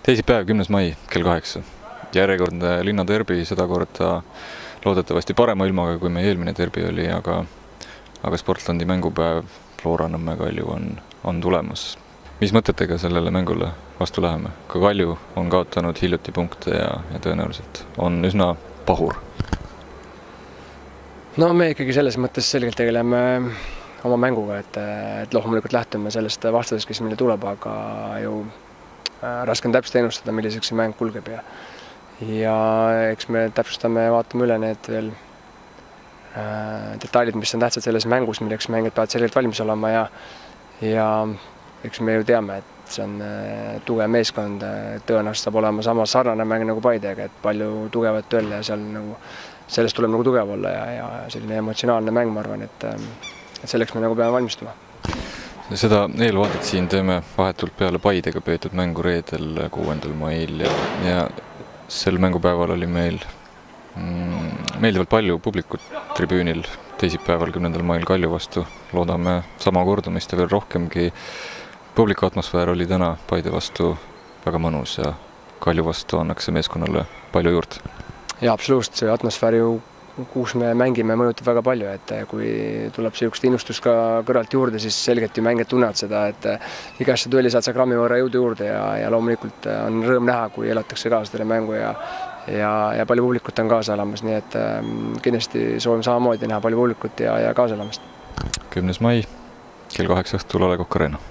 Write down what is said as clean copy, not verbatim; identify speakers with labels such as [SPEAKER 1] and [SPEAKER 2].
[SPEAKER 1] Teisipäev, 10. mai kell 8. Järjekordne linnaderbi, seda korda loodetavasti parema ilmaga, kui meie eelmine derbi oli, aga Sportlandi mängupäev Flora-Nõmme Kalju on tulemas. Mis mõtetega sellele mängule vastu läheme? Ka Kalju on kaotanud hiljuti punkte ja tõenäoliselt on üsna pahur.
[SPEAKER 2] No me ikkagi selles mõttes selgelt tegeleme oma mänguga, et loomulikult lähtume sellest vastusest, kes meile tuleb, aga ju raske on täpselt ennustada, milliseks see mäng kulgeb ja eks me täpsustame ja vaatame üle need veel detailid, mis on tähtsad selles mängus, milleks mängijad peavad selgelt valmis olema ja eks me ju teame, et see on tugev meeskond, tõenäoliselt saab olema sama sarnane mäng nagu Paidega, et palju tugevat duelle ja sellest tuleb nagu tugev olla ja selline emotsionaalne mäng, ma arvan, et selleks me nagu peame valmistuma.
[SPEAKER 1] Seda eelvaadet siin teeme vahetult peale Paidega peetud mängu reedel 6. mail ja sel mängupäeval oli meil meeldivalt palju publikut tribüünil teisipäeval 10. mail Kalju vastu. Loodame sama kordumist ja veel rohkemgi. Publiku atmosfäär oli täna Paide vastu väga mõnus ja Kalju vastu annaks see meeskonnale palju juurde.
[SPEAKER 2] Ja absoluutselt, see atmosfäär ju kus me mängime, mõjutab väga palju, et kui tuleb sellist innustust ka kõrvalt juurde, siis selgelt ju mängijad tunnevad seda, et igasse duelli saad sa grammi võrra jõudu juurde ja loomulikult on rõõm näha, kui elatakse kaasa selle mängu ja palju publikut on kaasa elamas, nii et kindlasti soovime samamoodi näha palju publikut ja kaasa elamast.
[SPEAKER 1] 10. mai kell 8 õhtul A Le Coq Arena.